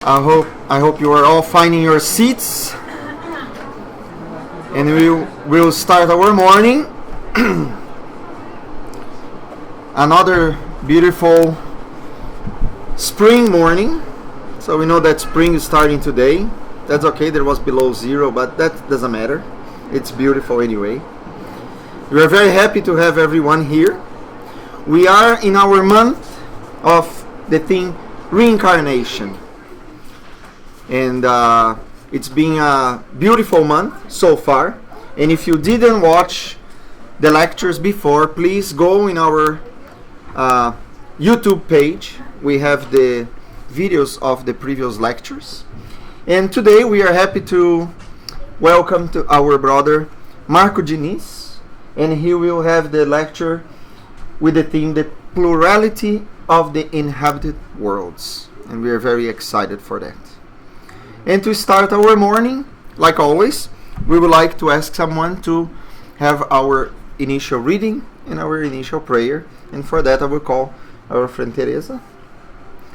I hope you are all finding your seats, and we will start our morning. Another beautiful spring morning. So we know that spring is starting today. That's okay. There was below zero, but that doesn't matter. It's beautiful anyway. We are very happy to have everyone here. We are in our month of the theme reincarnation. And it's been a beautiful month so far. And if you didn't watch the lectures before, please go in our YouTube page. We have the videos of the previous lectures. And today we are happy to welcome to our brother Marco Diniz. And he will have the lecture with the theme, the Plurality of the Inhabited Worlds. And we are very excited for that. And to start our morning, like always, we would like to ask someone to have our initial reading and our initial prayer. And for that, I will call our friend Teresa.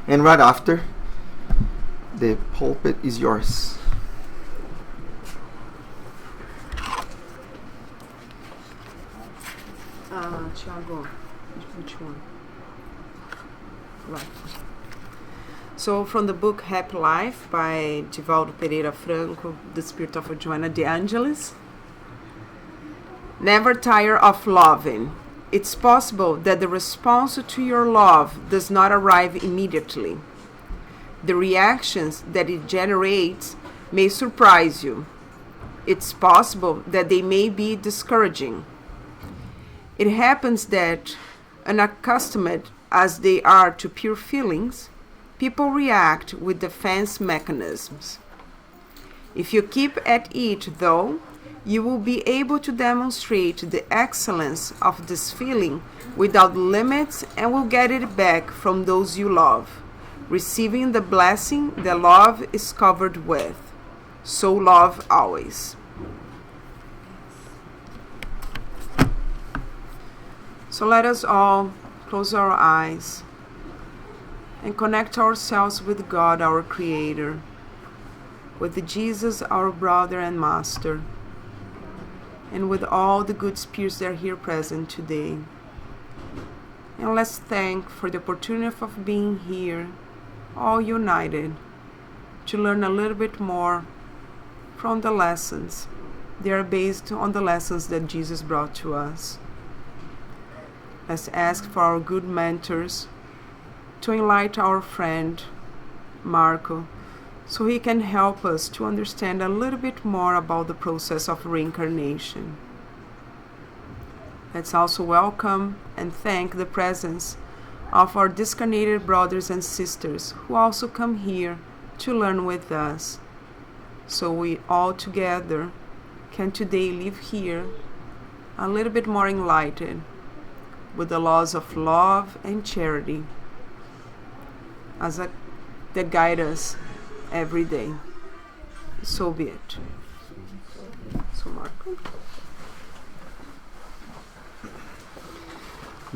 And right after, the pulpit is yours. Thiago, which one? Right. So from the book Happy Life by Divaldo Pereira Franco, The Spirit of Joana de Angelis. Never tire of loving. It's possible that the response to your love does not arrive immediately. The reactions that it generates may surprise you. It's possible that they may be discouraging. It happens that, unaccustomed as they are to pure feelings, people react with defense mechanisms. If you keep at it, though, you will be able to demonstrate the excellence of this feeling without limits and will get it back from those you love, receiving the blessing that love is covered with. So love always. So let us all close our eyes and connect ourselves with God, our Creator, with Jesus, our brother and master, and with all the good spirits that are here present today. And let's thank for the opportunity of being here, all united, to learn a little bit more from the lessons. They are based on the lessons that Jesus brought to us. Let's ask for our good mentors to enlighten our friend Marco, so he can help us to understand a little bit more about the process of reincarnation. Let's also welcome and thank the presence of our discarnated brothers and sisters who also come here to learn with us, so we all together can today live here a little bit more enlightened with the laws of love and charity that guide us every day. So be it. So Marco.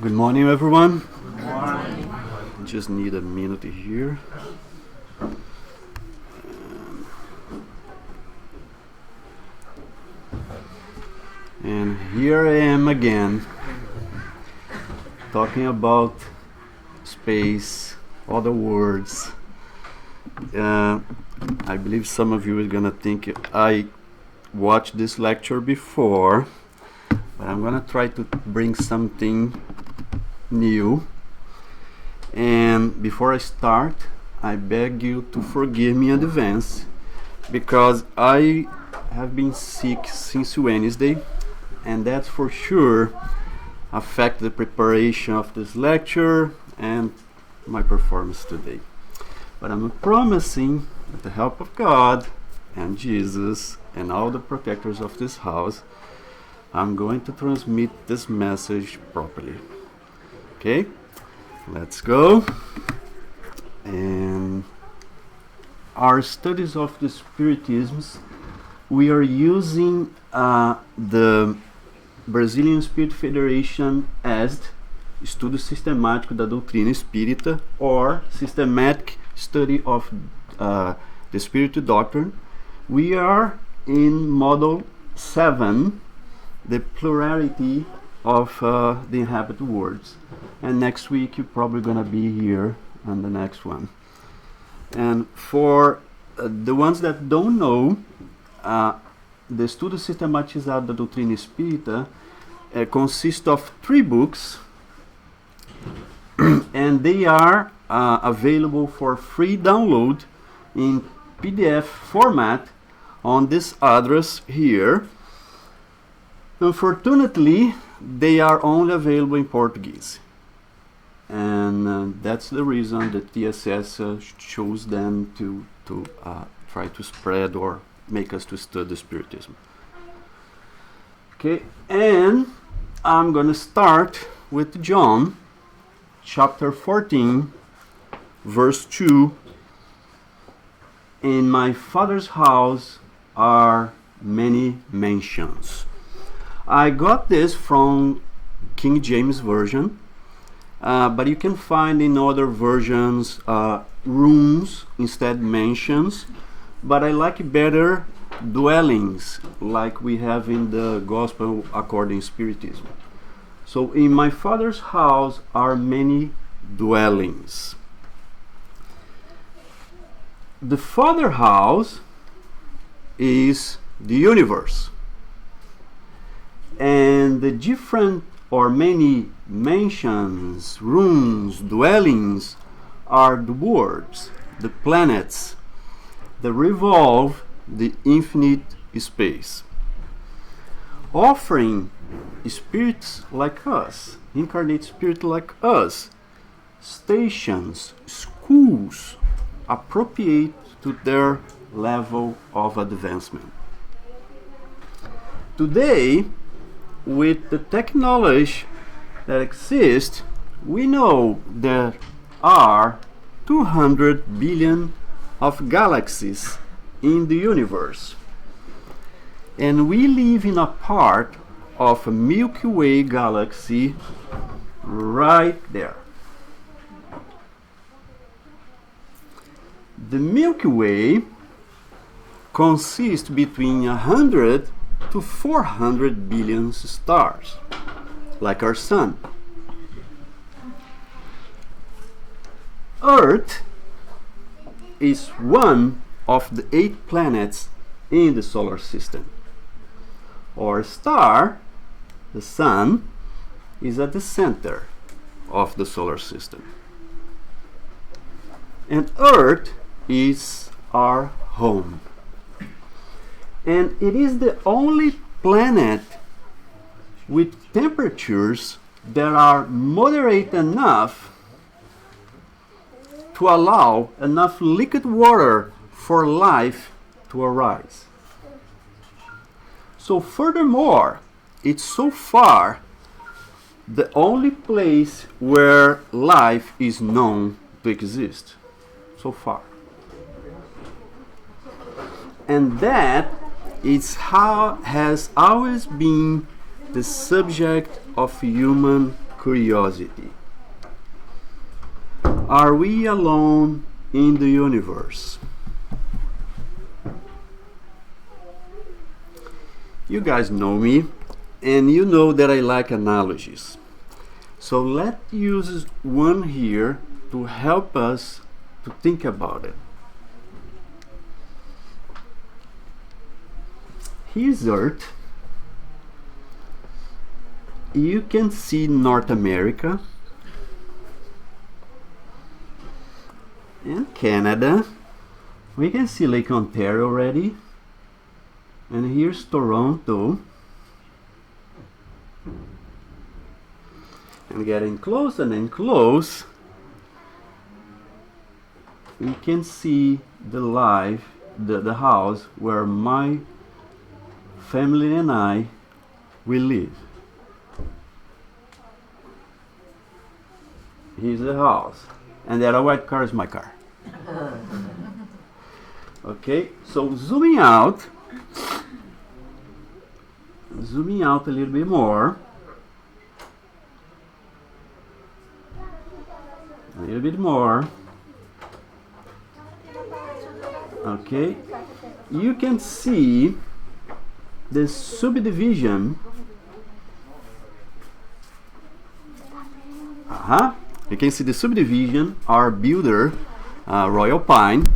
Good morning, everyone. Good morning. Just need a minute here. And here I am again, talking about space, other words. I believe some of you are gonna think I watched this lecture before, but I'm gonna try to bring something new. And before I start, I beg you to forgive me in advance, because I have been sick since Wednesday, and that for sure affect the preparation of this lecture and my performance today. But I'm promising, with the help of God and Jesus and all the protectors of this house, I'm going to transmit this message properly. Okay, let's go. And our studies of the Spiritisms, we are using the Brazilian Spirit Federation as Estudo Sistemático da Doutrina Espírita, or Systematic Study of the Spirit Doctrine. We are in Model 7, the Plurarity of the Inhabited Words. And next week you're probably going to be here on the next one. And for the ones that don't know, the Estudo Sistematizado da Doutrina Espírita consists of 3 books, and they are available for free download in PDF format on this address here. Unfortunately, they are only available in Portuguese, and that's the reason that TSS chose them to try to spread or make us to study Spiritism. Okay, and I'm gonna start with John chapter 14 verse 2. In my Father's house are many mansions. I got this from King James Version, but you can find in other versions rooms instead mansions, but I like better dwellings, like we have in the Gospel according to Spiritism. So in my Father's house are many dwellings. The Father house is the universe, and the different or many mansions, rooms, dwellings are the worlds, the planets that revolve the infinite space, offering spirits like us, incarnate spirit like us, stations, schools appropriate to their level of advancement. Today, with the technology that exists, we know there are 200 billion of galaxies in the universe, and we live in a part of a Milky Way galaxy right there. The Milky Way consists between 100 to 400 billion stars, like our sun. Earth is one of the 8 planets in the solar system. Our star, the sun, is at the center of the solar system. And Earth is our home. And it is the only planet with temperatures that are moderate enough to allow enough liquid water for life to arise. So furthermore, it's so far the only place where life is known to exist. So far. And that is how has always been the subject of human curiosity. Are we alone in the universe? You guys know me, and you know that I like analogies. So let's use one here to help us to think about it. Here's Earth. You can see North America and Canada. We can see Lake Ontario already. And here's Toronto. And getting closer and close, we can see the house where my family and I will live. Here's the house, and that white car is my car. Okay, so zooming out a little bit more. A little bit more. Okay, you can see the subdivision. You can see the subdivision. Our builder, Royal Pine,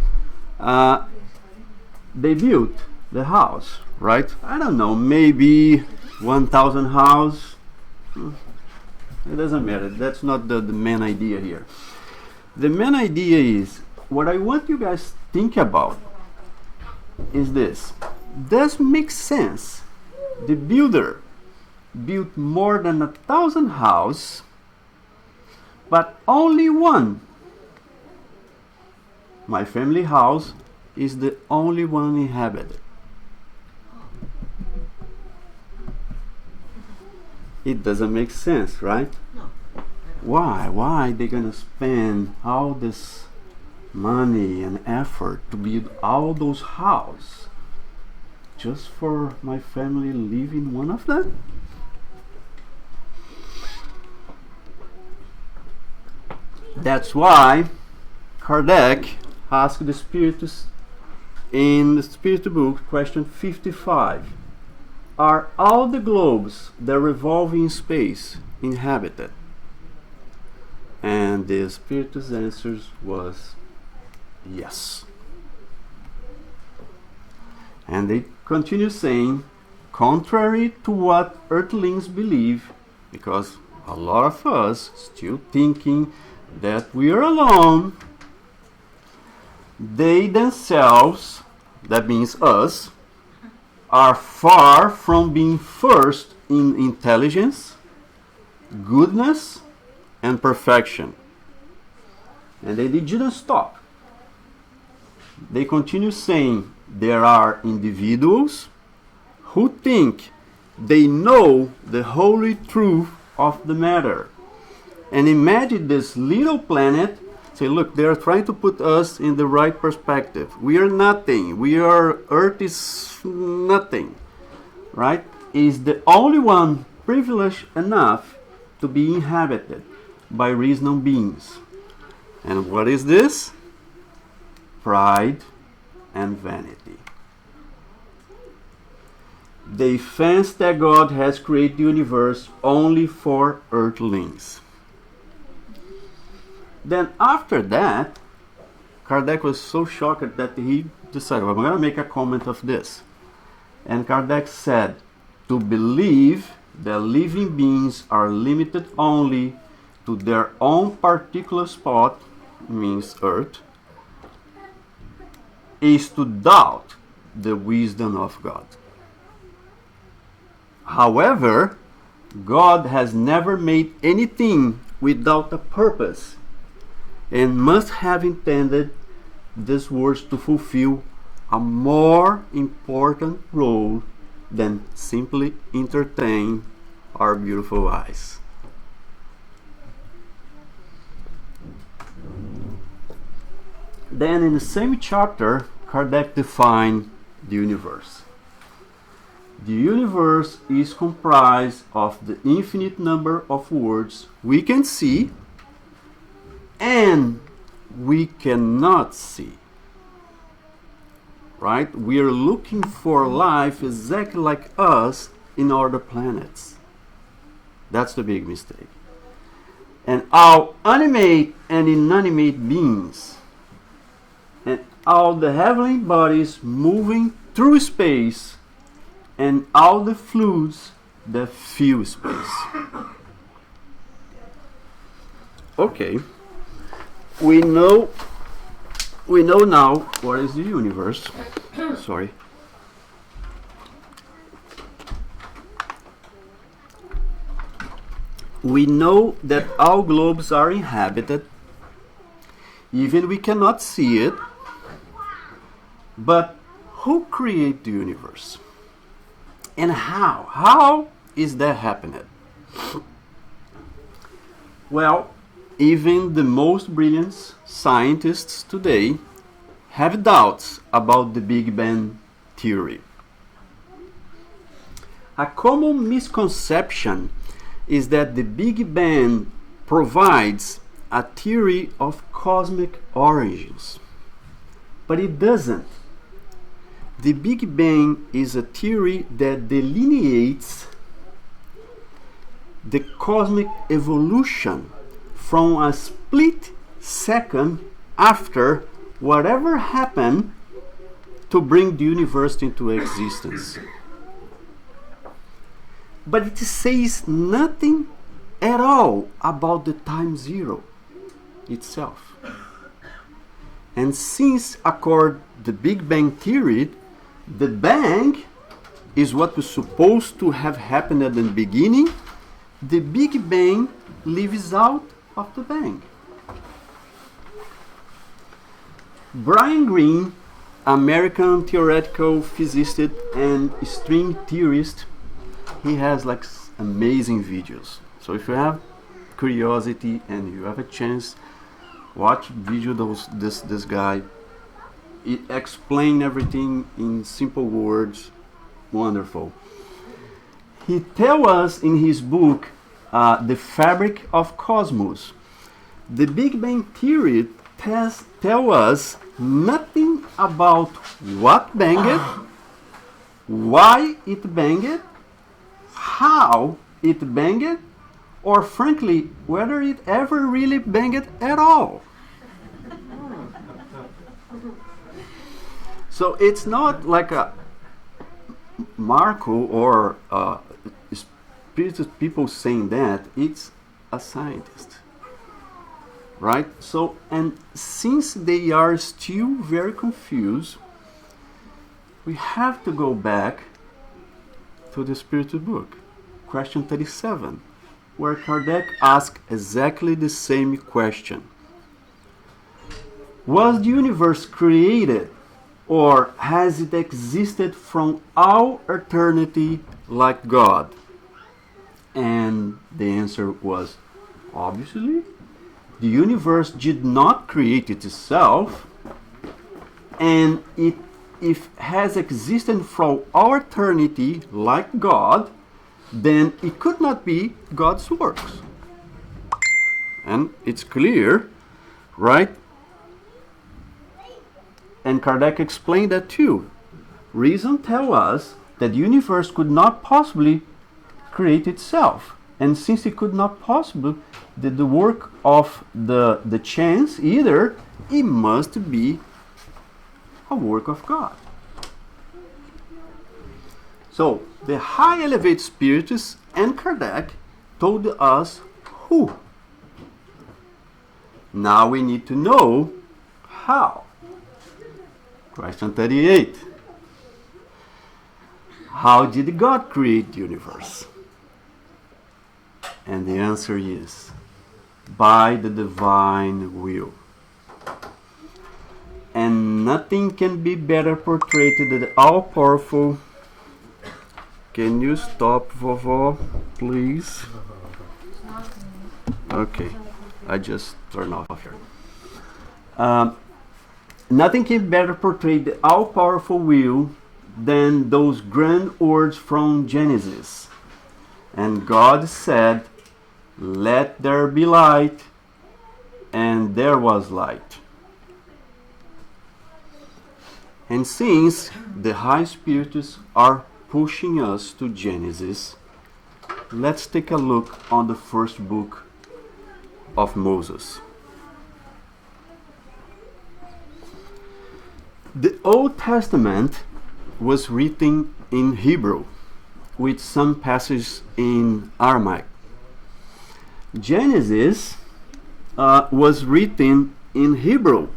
they built the house, right? I don't know, maybe 1,000 house. It doesn't matter. That's not the main idea here. The main idea is, what I want you guys to think about is this. Does it make sense? The builder built more than 1,000 houses, but only one, my family house, is the only one inhabited. It doesn't make sense, right? No. Why? Why they gonna spend all this money and effort to build all those houses just for my family live in one of them? That's why Kardec asked the Spiritist in the Spirit book, question 55. Are all the globes that revolve in space inhabited? And the Spiritist's answer was yes. And they continue saying, contrary to what Earthlings believe, because a lot of us still thinking that we are alone, they themselves, that means us, are far from being first in intelligence, goodness, and perfection. And they didn't stop. They continue saying there are individuals who think they know the holy truth of the matter. And imagine this little planet. Say, look, they are trying to put us in the right perspective. We are nothing. Earth is nothing, right? Is the only one privileged enough to be inhabited by reasonable beings. And what is this? Pride and vanity. They fancy that God has created the universe only for earthlings. Then after that, Kardec was so shocked that he decided, well, I'm going to make a comment of this. And Kardec said, to believe that living beings are limited only to their own particular spot, means Earth, is to doubt the wisdom of God. However, God has never made anything without a purpose, and must have intended these words to fulfill a more important role than simply entertain our beautiful eyes. Then in the same chapter, Kardec defined the universe. The universe is comprised of the infinite number of worlds we can see and we cannot see. Right? We are looking for life exactly like us in other planets. That's the big mistake. And all animate and inanimate beings, and all the heavenly bodies moving through space, and all the fluids that fill space. Okay. We know now what is the universe. Sorry. We know that all globes are inhabited, even we cannot see it. But who created the universe? And how? How is that happening? Well, even the most brilliant scientists today have doubts about the Big Bang theory. A common misconception is that the Big Bang provides a theory of cosmic origins. But it doesn't. The Big Bang is a theory that delineates the cosmic evolution from a split second after whatever happened to bring the universe into existence. But it says nothing at all about the time zero itself. And since, according to the Big Bang theory, the bang is what was supposed to have happened at the beginning, the Big Bang leaves out of the bang. Brian Greene, American theoretical physicist and string theorist, he has like amazing videos. So if you have curiosity and you have a chance, watch video this guy. It explain everything in simple words. Wonderful. He tell us in his book, The Fabric of Cosmos, the Big Bang theory tell us nothing about what banged, why it banged, how it banged, or frankly, whether it ever really banged at all. So it's not like a Marco or Spiritist people saying that, it's a scientist. Right? So, and since they are still very confused, we have to go back to the Spiritist book, question 37, where Kardec asked exactly the same question. Was the universe created, or has it existed from all eternity like God? And the answer was, obviously, the universe did not create itself, and if it has existed from all eternity like God, then it could not be God's works. And it's clear, right? And Kardec explained that too. Reason tells us that the universe could not possibly create itself. And since it could not possibly the work of the chance either, it must be a work of God. So the high elevated Spiritists and Kardec told us who. Now we need to know how. Question 38. How did God create the universe? And the answer is by the divine will. And nothing can be better portrayed than the all-powerful. Can you stop, Vovó, please? Okay, I just turned off here. Nothing can better portray the all-powerful will than those grand words from Genesis. And God said, "Let there be light," and there was light. And since the high spirits are pushing us to Genesis, let's take a look on the first book of Moses. The Old Testament was written in Hebrew, with some passages in Aramaic. Genesis was written in Hebrew,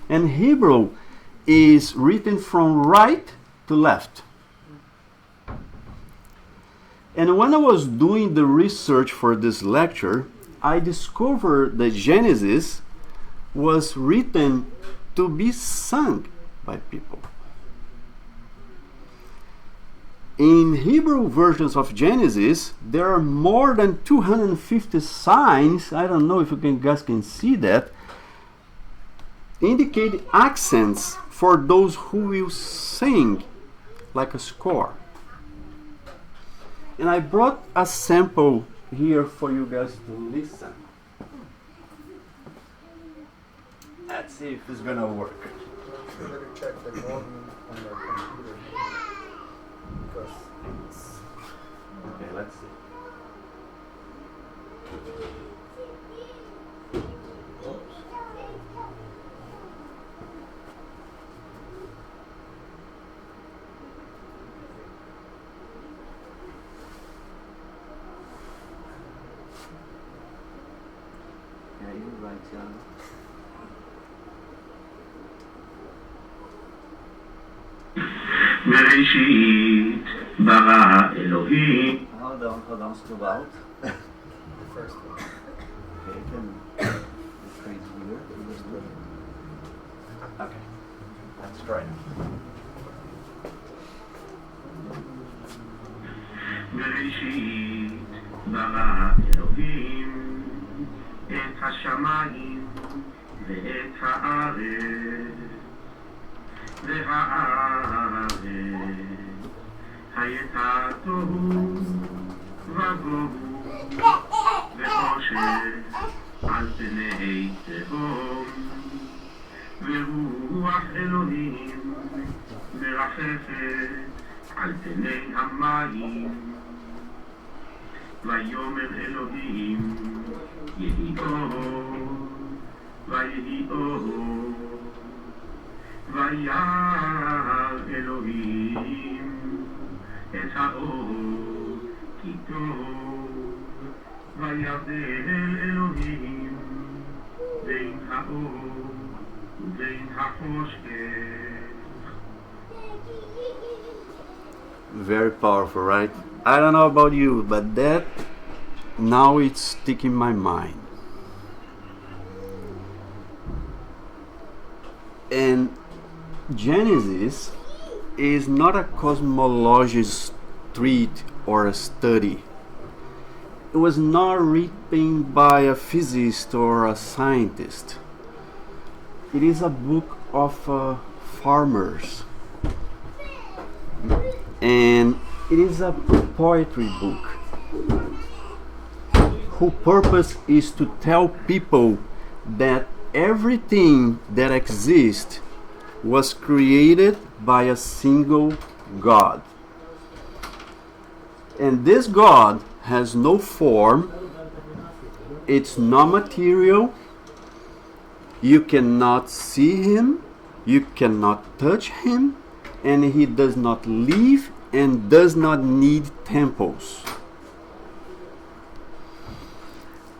and Hebrew is written from right to left. And when I was doing the research for this lecture, I discovered that Genesis was written to be sung by people. In Hebrew versions of Genesis, there are more than 250 signs, I don't know if you guys can see that, indicate accents for those who will sing like a score. And I brought a sample here for you guys to listen. Let's see if it's gonna work. sure that you check the volume on your computer. Because it's... Okay, let's see. Oops. Yeah, you're right, Jan. בראשית ברא אלוהים. Hold on, still out. The first one. Okay, can freeze here. Okay, let's try it. בראשית ברא אלוהים את השמיים ואת הארץ והארץ הייתה תוהו ובוהו וחושך על פני תהום ורוח אלוהים מרחפת על פני המים ויאמר אלוהים יהי אור ויהי אור וירא אלוהים את האור כי טוב ויבדל אלוהים בין האור ובין החושך. Very powerful, right? I don't know about you, but that now it's sticking in my mind. And Genesis is not a cosmologist treat or a study. It was not written by a physicist or a scientist. It is a book of farmers. And it is a poetry book whose purpose is to tell people that everything that exists was created by a single God. And this God has no form, it's not material, you cannot see him, you cannot touch him, and he does not live and does not need temples.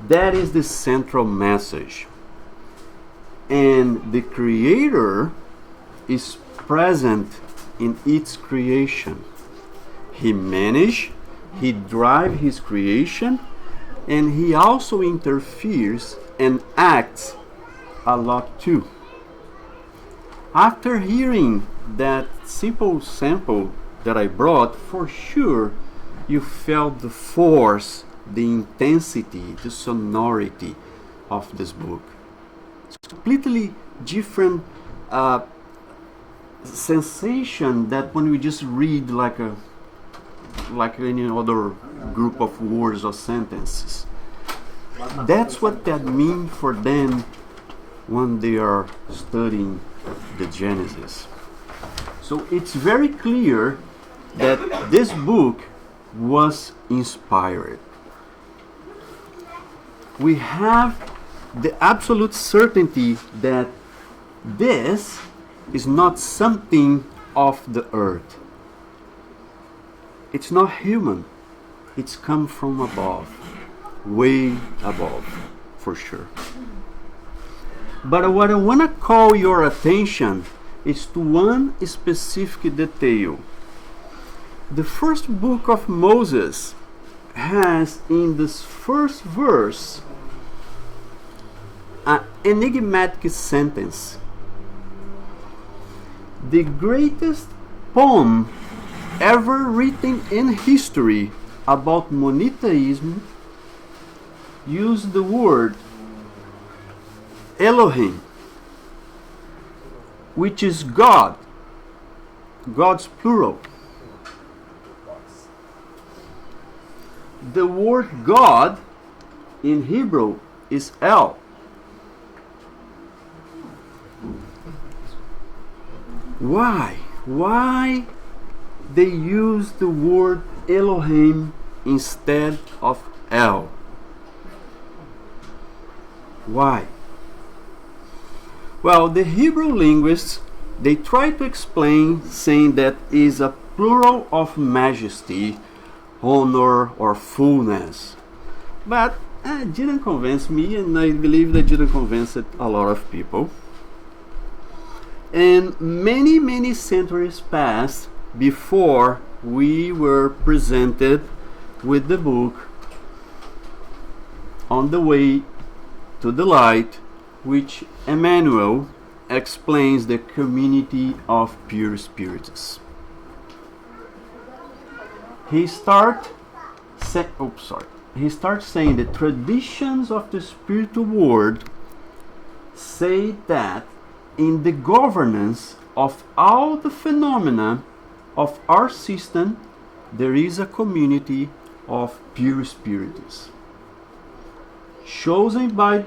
That is the central message. And the Creator is present in its creation. He manages, he drives his creation, and he also interferes and acts a lot too. After hearing that simple sample that I brought, for sure you felt the force, the intensity, the sonority of this book. It's completely different sensation that when we just read like any other group of words or sentences. That's what that means for them when they are studying the Genesis. So it's very clear that this book was inspired. We have the absolute certainty that this is not something of the earth. It's not human. It's come from above, way above, for sure. But what I want to call your attention is to one specific detail. The first book of Moses has in this first verse an enigmatic sentence. The greatest poem ever written in history about monotheism used the word Elohim, which is God, God's plural. The word God in Hebrew is El. Why? Why they use the word Elohim instead of El? Why? Well, the Hebrew linguists, they try to explain saying that is a plural of majesty, honor, or fullness. But it didn't convince me, and I believe that didn't convince a lot of people. And many centuries passed before we were presented with the book On the Way to the Light, which Emmanuel explains the community of pure spirits. He starts saying the traditions of the spiritual world say that in the governance of all the phenomena of our system, there is a community of pure spirits, chosen by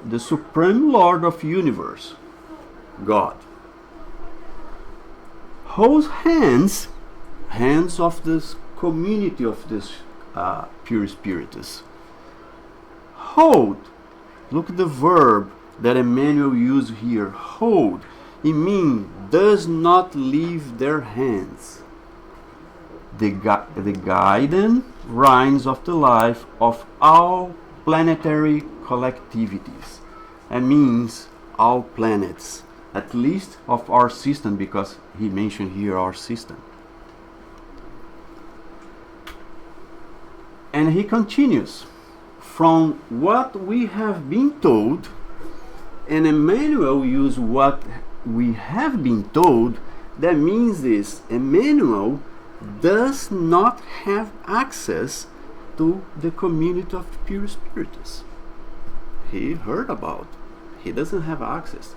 the Supreme Lord of the Universe, God, whose hands of this community of this pure spirits hold. Look at the verb that Emmanuel used here, hold. It means does not leave their hands. The guiding reins of the life of all planetary collectivities. That means all planets, at least of our system, because he mentioned here our system. And he continues, from what we have been told, and Emmanuel used what we have been told, that means this: Emmanuel does not have access to the community of pure spirits. He heard about, he doesn't have access.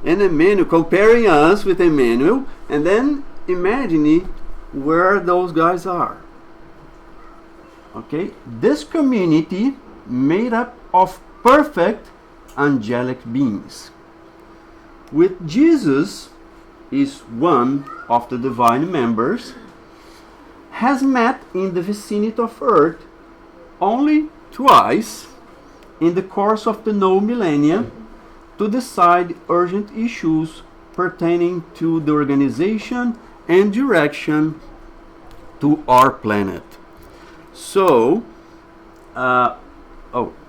And Emmanuel, comparing us with Emmanuel, and then imagining where those guys are. Okay, this community made up of perfect angelic beings. With Jesus is one of the divine members, has met in the vicinity of Earth only twice in the course of the no millennia to decide urgent issues pertaining to the organization and direction to our planet. So, let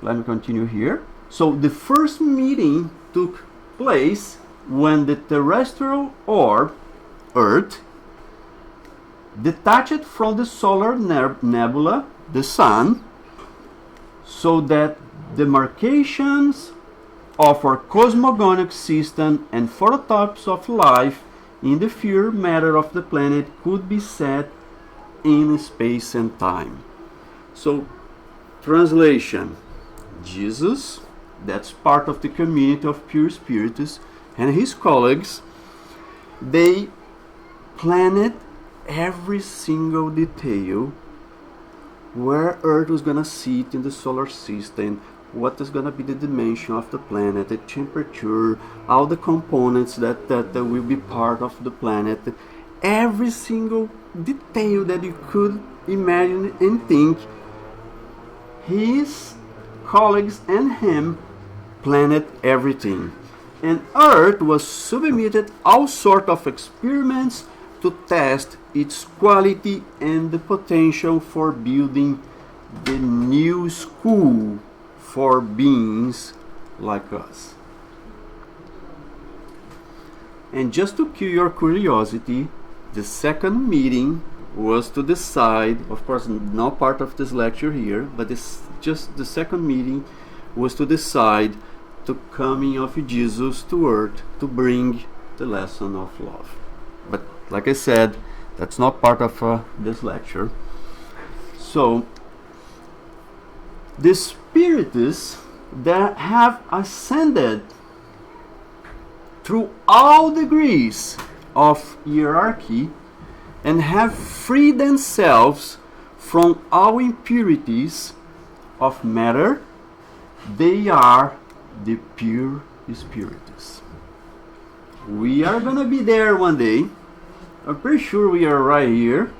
me continue here. So the first meeting took place when the terrestrial orb, Earth, detached from the solar nebula, the Sun, so that demarcations of our cosmogonic system and phototypes of life in the pure matter of the planet could be set in space and time. So, translation: Jesus, that's part of the community of pure spirits, and his colleagues, they planned every single detail where Earth was going to sit in the solar system, what is going to be the dimension of the planet, the temperature, all the components that will be part of the planet, every single detail that you could imagine and think. His colleagues and him planned everything. And Earth was submitted all sorts of experiments to test its quality and the potential for building the new school for beings like us. And just to kill your curiosity, the second meeting was to decide, of course not part of this lecture here, but it's just the second meeting was to decide the coming of Jesus to earth to bring the lesson of love. But like I said, that's not part of this lecture. So the Spiritists that have ascended through all degrees of hierarchy and have freed themselves from all impurities of matter, they are the pure spirits. We are gonna be there one day. I'm pretty sure we are right here.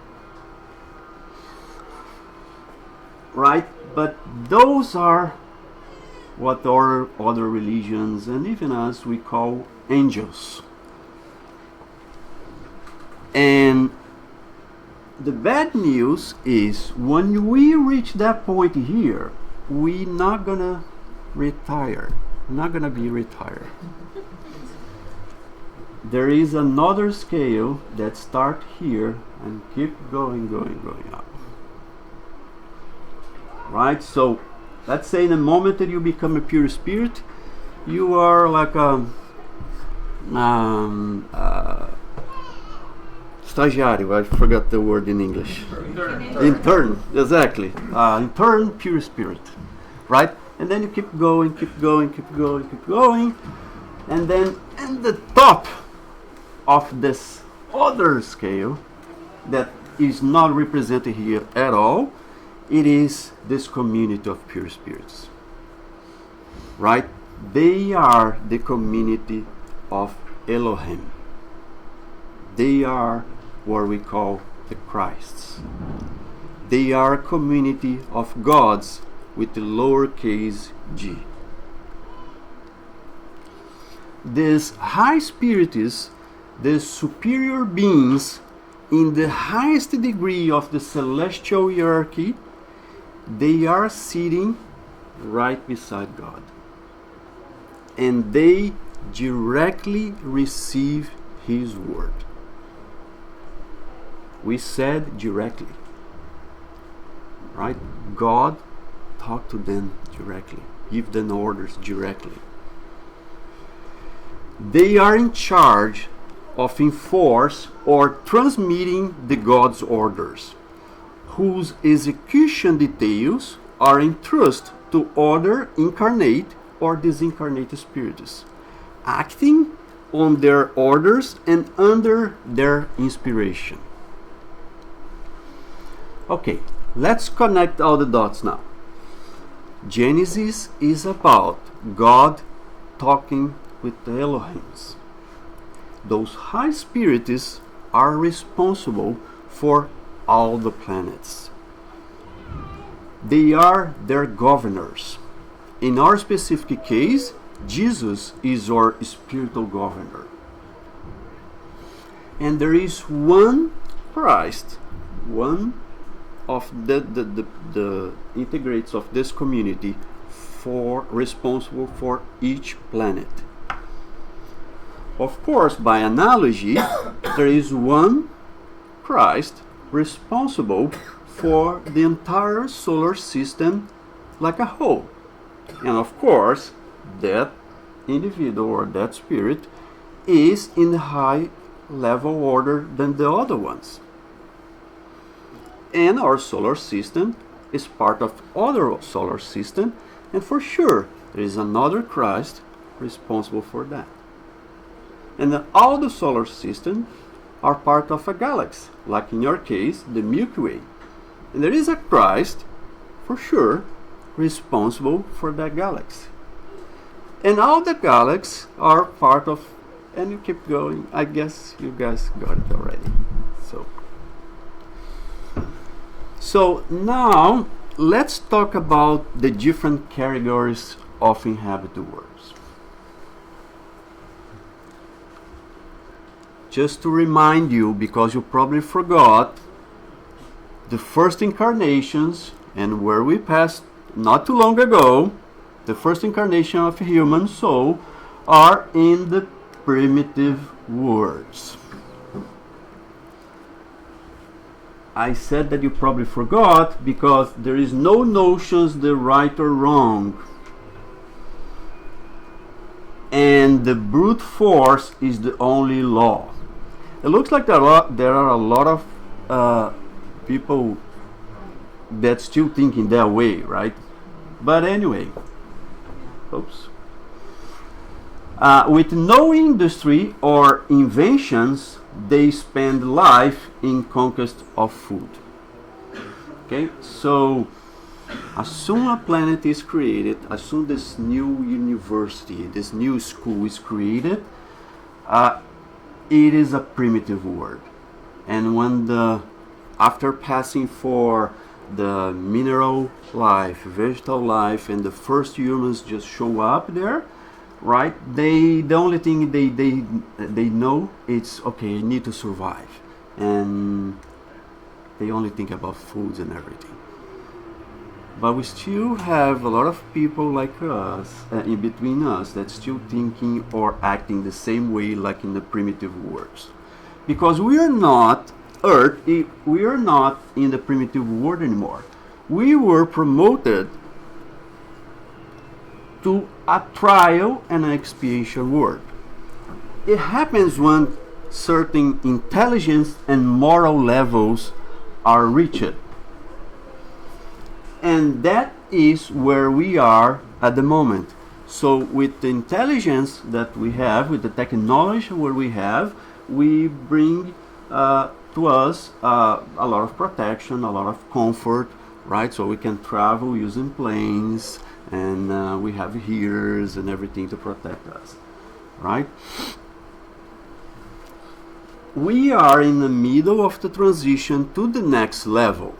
Right? But those are what our other religions and even us we call angels. And the bad news is when we reach that point here, we're not gonna retire. Not gonna be retired. There is another scale that starts here and keep going up. Right? So let's say in the moment that you become a pure spirit, you are like a stagiario, I forgot the word in English. Intern, exactly. Intern pure spirit. Right? And then you keep going, and then at the top of this other scale that is not represented here at all, it is this community of pure spirits. Right? They are the community of Elohim. They are what we call the Christs. They are a community of gods with the lowercase g. These high spiritists, these superior beings in the highest degree of the celestial hierarchy, they are sitting right beside God. And they directly receive His word. We said directly. Right? God talk to them directly, give them orders directly. They are in charge of enforce or transmitting the God's orders, whose execution details are entrusted to other incarnate or disincarnate spirits, acting on their orders and under their inspiration. Okay, let's connect all the dots now. Genesis is about God talking with the Elohims. Those high spirits are responsible for all the planets. They are their governors. In our specific case, Jesus is our spiritual governor. And there is one Christ, one of the integrates of this community responsible for each planet. Of course, by analogy, there is one Christ responsible for the entire solar system like a whole. And of course, that individual or that spirit is in a high level order than the other ones. And our solar system is part of other solar system, and for sure there is another Christ responsible for that. And then all the solar system are part of a galaxy, like in your case the Milky Way. And there is a Christ for sure responsible for that galaxy. And all the galaxies are part of, and you keep going, I guess you guys got it already. So now let's talk about the different categories of inhabited worlds. Just to remind you, because you probably forgot, the first incarnations and where we passed not too long ago, the first incarnation of a human soul are in the primitive worlds. I said that you probably forgot because there is no notions the right or wrong. And the brute force is the only law. It looks like there are a lot of people that still think in that way, right? But anyway, oops. With no industry or inventions, they spend life in conquest of food. Okay, so as soon a planet is created, as soon this new university, this new school is created, it is a primitive world. And when after passing for the mineral life, vegetal life, and the first humans just show up there, right? The only thing they know it's okay, I need to survive, and they only think about foods and everything. But we still have a lot of people like us, in between us, that's still thinking or acting the same way like in the primitive worlds. Because we are not Earth, we are not in the primitive world anymore. We were promoted to a trial and an expiation world. It happens when certain intelligence and moral levels are reached. And that is where we are at the moment. So with the intelligence that we have, with the technology what we have, we bring to us a lot of protection, a lot of comfort, right? So we can travel using planes, and we have heaters and everything to protect us, right? We are in the middle of the transition to the next level,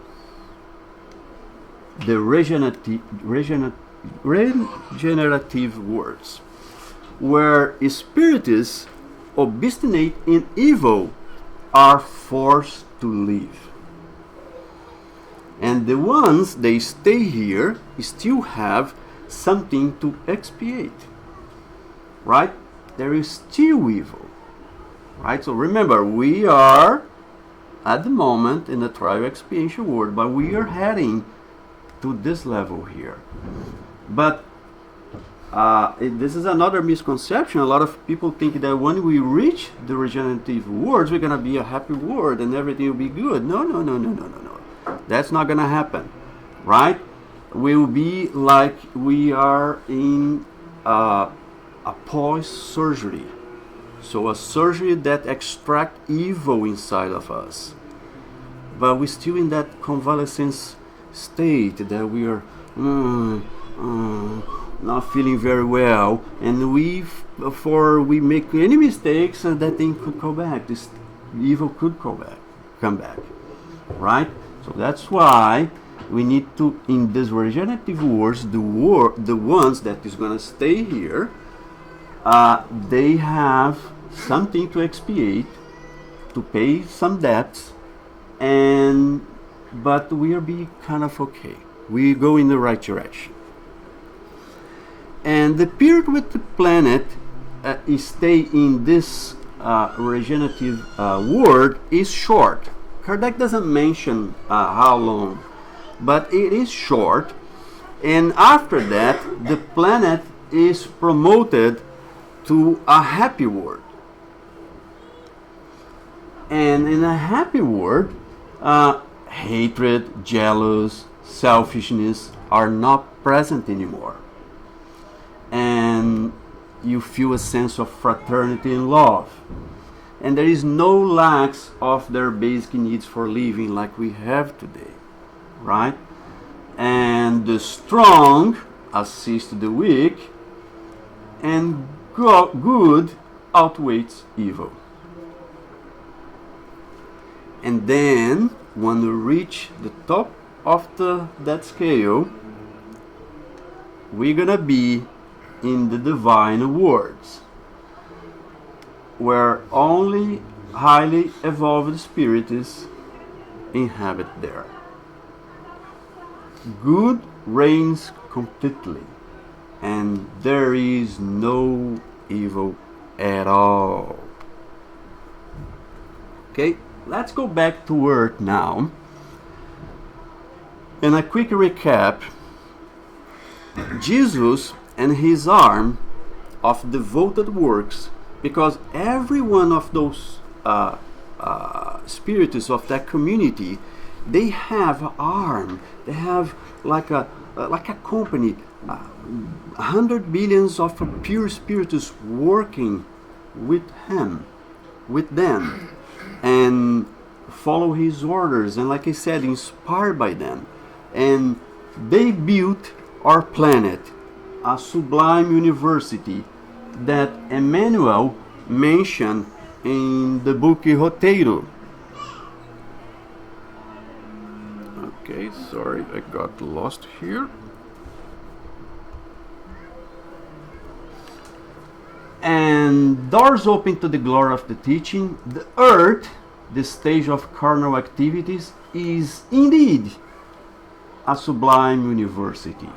the regenerative words, where spiritists obstinate in evil are forced to leave. And the ones they stay here still have something to expiate, right? There is still evil, right? So remember, we are at the moment in the trial expiation world, but we are heading to this level here. But this is another misconception. A lot of people think that when we reach the regenerative worlds, we're going to be a happy world and everything will be good. No. That's not going to happen, right? We'll be like we are in a post-surgery. So a surgery that extracts evil inside of us. But we're still in that convalescence state that we are not feeling very well, and before we make any mistakes, that thing could go back. This evil could come back, right? So that's why we need to, in these regenerative wars, the ones that is gonna stay here, they have something to expiate, to pay some debts, but we'll be kind of okay. We go in the right direction. And the period with the planet stay in this regenerative world is short. Kardec doesn't mention how long, but it is short. And after that, the planet is promoted to a happy world. And in a happy world, hatred, jealous, selfishness are not present anymore. And you feel a sense of fraternity and love. And there is no lack of their basic needs for living like we have today, right? And the strong assist the weak, and good outweighs evil. And then, when we reach the top of that scale, we're gonna be in the divine worlds, where only highly evolved spirits inhabit there. Good reigns completely, and there is no evil at all. Okay, let's go back to Earth now. And a quick recap. Jesus and his arm of devoted works, because every one of those spirits of that community, they have an arm. They have like a company, 100 billions of pure spirits working with him, with them, and follow his orders, and like I said, inspired by them. And they built our planet, a sublime university that Emmanuel mentioned in the book Roteiro. Okay, sorry, I got lost here. And doors open to the glory of the teaching. The earth, the stage of carnal activities, is indeed a sublime university,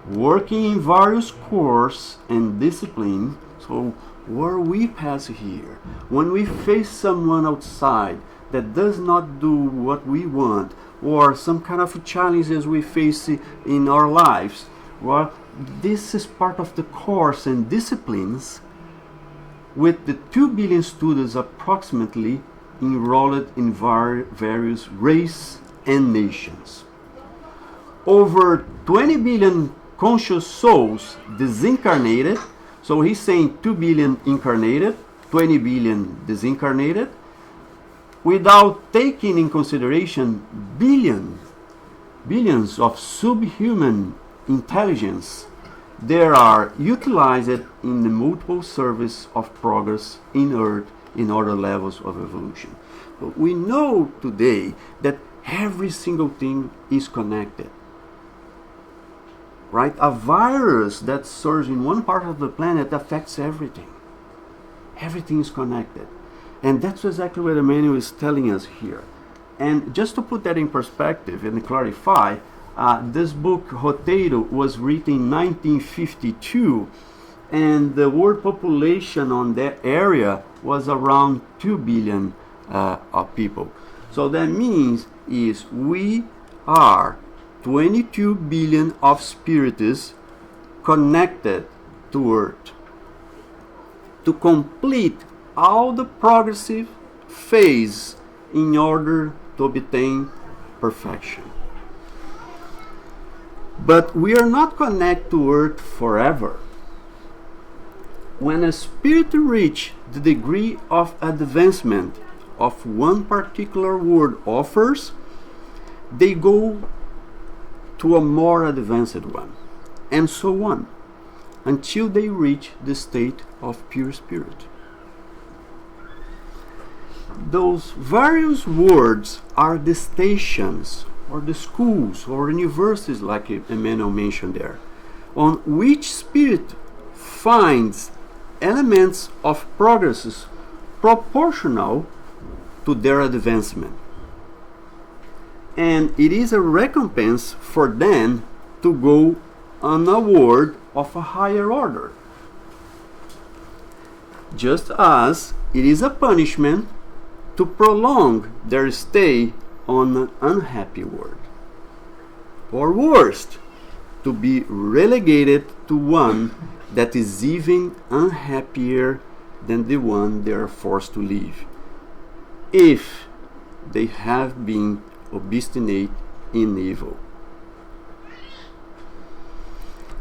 working in various courses and disciplines. So where we pass here, when we face someone outside that does not do what we want, or some kind of challenges we face in our lives, well, this is part of the course and disciplines with the 2 billion students approximately enrolled in various races and nations. Over 20 billion conscious souls disincarnated, so he's saying 2 billion incarnated, 20 billion disincarnated, without taking in consideration billions of subhuman intelligence that are utilized in the multiple service of progress in Earth in other levels of evolution. But we know today that every single thing is connected. Right? A virus that surges in one part of the planet affects everything. Everything is connected. And that's exactly what Emmanuel is telling us here. And just to put that in perspective and clarify, this book, Roteiro, was written in 1952, and the world population on that area was around 2 billion of people. So that means is we are 22 billion of spiritists connected to Earth to complete all the progressive phase in order to obtain perfection. But we are not connected to Earth forever. When a spirit reaches the degree of advancement of one particular world offers, they go to a more advanced one, and so on, until they reach the state of pure spirit. Those various worlds are the stations, or the schools, or universities, like Emmanuel mentioned there, on which spirit finds elements of progresses proportional to their advancement. And it is a recompense for them to go on a world of a higher order. Just as it is a punishment to prolong their stay on an unhappy world. Or worst, to be relegated to one that is even unhappier than the one they are forced to leave, if they have been obstinate in evil.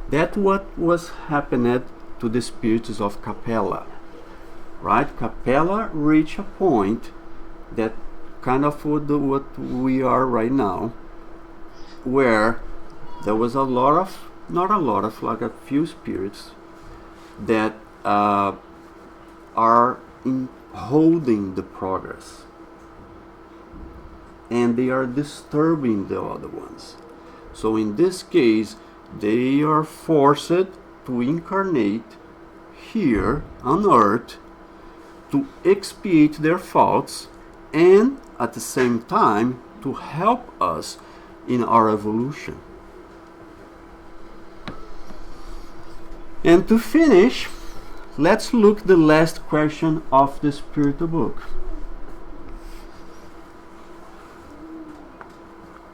That's what was happened to the spirits of Capella. Right? Capella reached a point that kind of what we are right now, where there was like a few spirits that are holding the progress, and they are disturbing the other ones. So in this case, they are forced to incarnate here on Earth to expiate their faults, and at the same time to help us in our evolution. And to finish, let's look the last question of the spiritual book.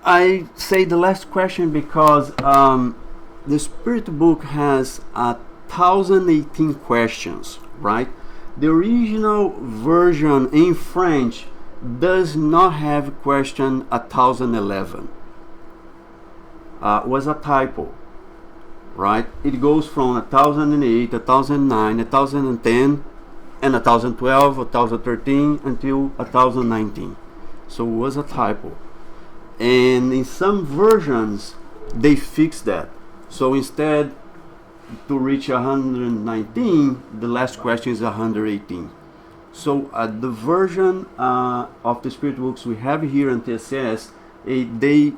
I say the last question because the spiritual book has 1,018 questions, right? The original version in French does not have question 1011. Was a typo, right? It goes from 1008, 1009, 1010, and 1012, 1013 until 1019. So it was a typo. And in some versions, they fixed that. So instead, to reach 119, the last question is 118. So the version of the spirit books we have here in TSS, they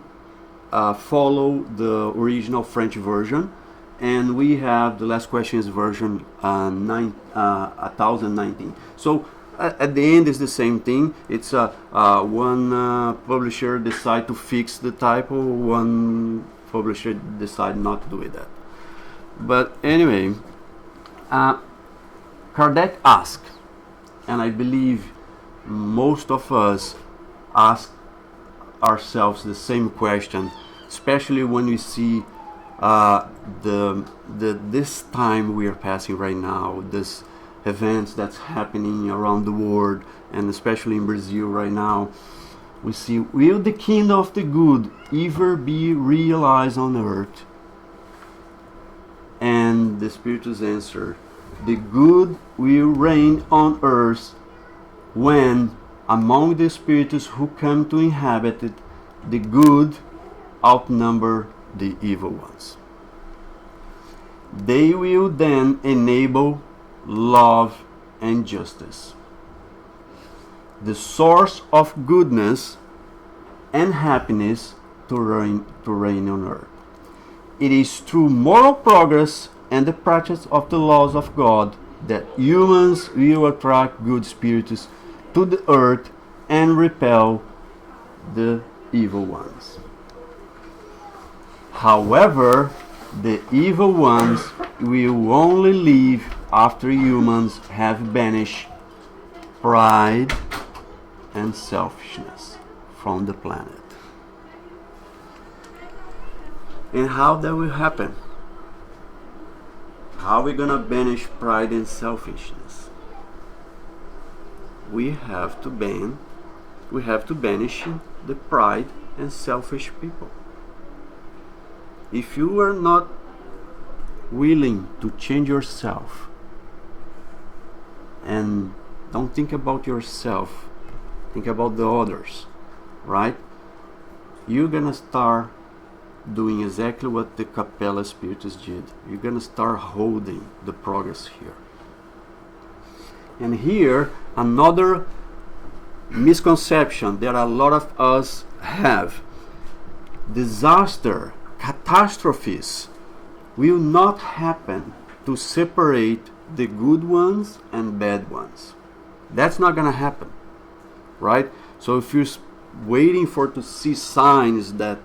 follow the original French version, and we have the last questions version 1019. So at the end is the same thing. It's one publisher decide to fix the typo, one publisher decide not to do that. But anyway, Kardec asked, and I believe most of us ask ourselves the same question, especially when we see this time we are passing right now, this events that's happening around the world, and especially in Brazil right now. We see, will the kingdom of the good ever be realized on earth? And the Spiritist answer, the good will reign on earth when, among the spirits who come to inhabit it, the good outnumber the evil ones. They will then enable love and justice, the source of goodness and happiness, to reign on earth. It is through moral progress and the practice of the laws of God that humans will attract good spirits to the earth and repel the evil ones. However, the evil ones will only leave after humans have banished pride and selfishness from the planet. And how that will happen? How are we gonna banish pride and selfishness? We have to banish the pride and selfish people. If you are not willing to change yourself and don't think about yourself, think about the others, right? You're gonna start doing exactly what the Capella Spiritists did. You're gonna start holding the progress here. And here, another misconception that a lot of us have: disaster, catastrophes will not happen to separate the good ones and bad ones. That's not gonna happen, right? So if you're waiting to see signs that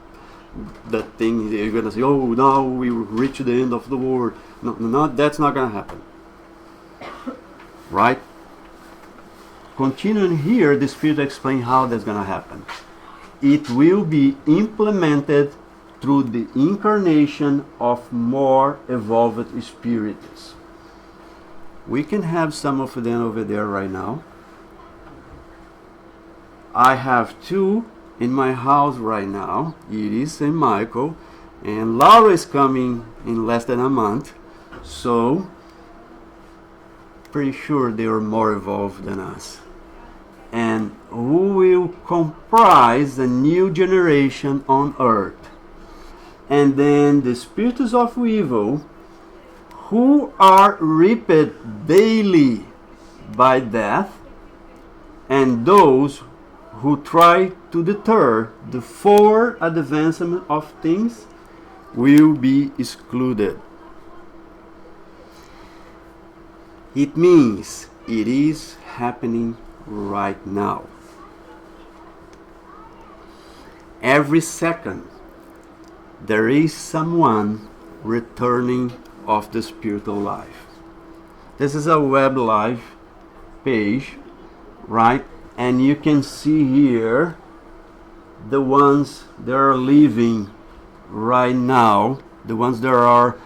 thing, you're gonna say, oh, now we reach the end of the world. No, that's not gonna happen, right? Continuing here, the Spirit explains how that's gonna happen. It will be implemented through the incarnation of more evolved spirits. We can have some of them over there right now. I have two in my house right now, Iris and Michael, and Laura is coming in less than a month, so pretty sure they are more evolved than us. And who will comprise the new generation on earth? And then the spirits of evil, who are reaped daily by death, and those who try to deter the forward advancement of things will be excluded. It means it is happening right now. Every second there is someone returning of the spiritual life. This is a web live page, right? And you can see here the ones that are leaving right now, the ones that are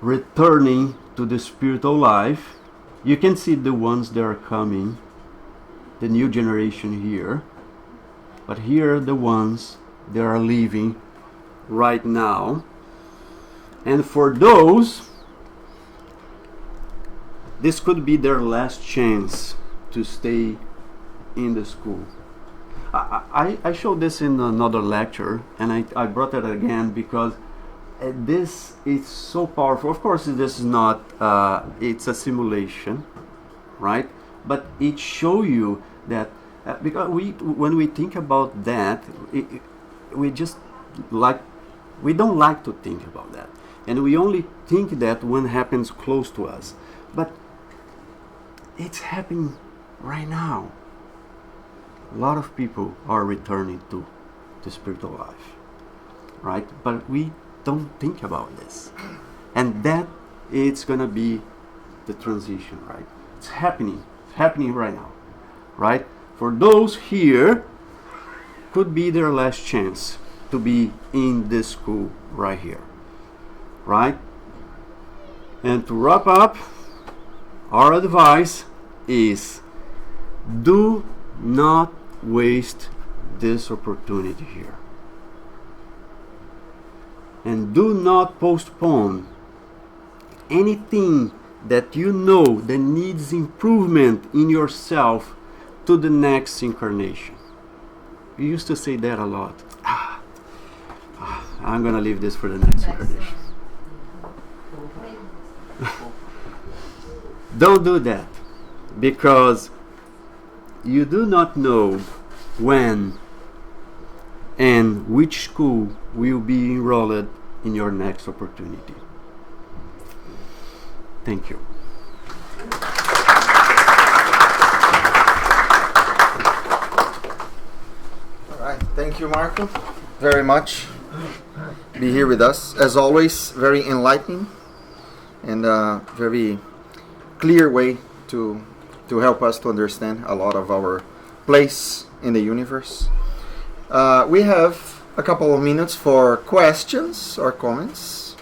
returning to the spiritual life. You can see the ones that are coming, the new generation here. But here are the ones that are leaving right now. And for those, this could be their last chance to stay in the school. I showed this in another lecture, and I brought it again because this is so powerful. Of course, this is not, it's a simulation, right? but it show you that because when we think about that, we just we don't like to think about that, and we only think that when happens close to us, but it's happening right now. A lot of people are returning to the spiritual life, right? But we don't think about this, and that it's gonna be the transition, right? It's happening right now, right? For those here, could be their last chance to be in this school right here, right? And to wrap up, our advice is do not waste this opportunity here. And do not postpone anything that you know that needs improvement in yourself to the next incarnation. We used to say that a lot. I'm gonna leave this for the next incarnation. Don't do that, because you do not know when and which school will be enrolled in your next opportunity. Thank you. All right, thank you, Marco, very much. Be here with us, as always. Very enlightening and very clear way to help us to understand a lot of our place in the universe. We have a couple of minutes for questions or comments.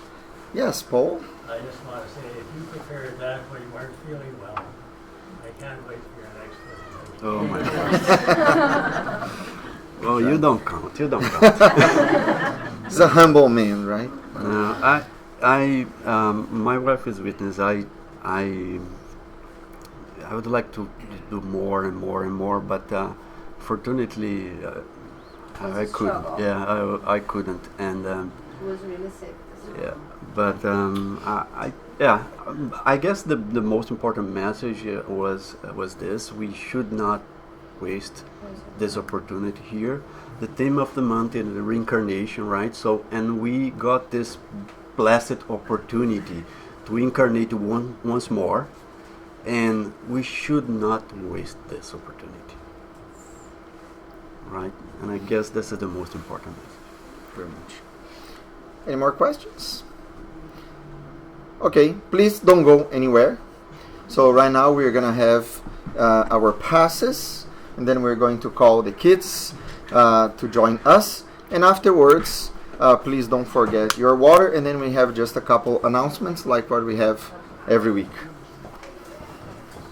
Yes, Paul? I just want to say, if you prepared that when you weren't feeling well, I can't wait for your next presentation. Oh my God. Well, you don't count. You don't count. He's a humble man, right? My wife is witness. I would like to do more and more and more, but fortunately, I couldn't. Trouble. Yeah, I couldn't, and He was really sick. yeah. But I guess the most important message was this: we should not waste this opportunity here. The theme of the month is the reincarnation, right? So, and we got this blessed opportunity to incarnate once more, and we should not waste this opportunity, right? And I guess this is the most important message. Very much. Any more questions? Okay, please don't go anywhere. So right now we're gonna have our passes, and then we're going to call the kids to join us. And afterwards, please don't forget your water, and then we have just a couple announcements like what we have every week.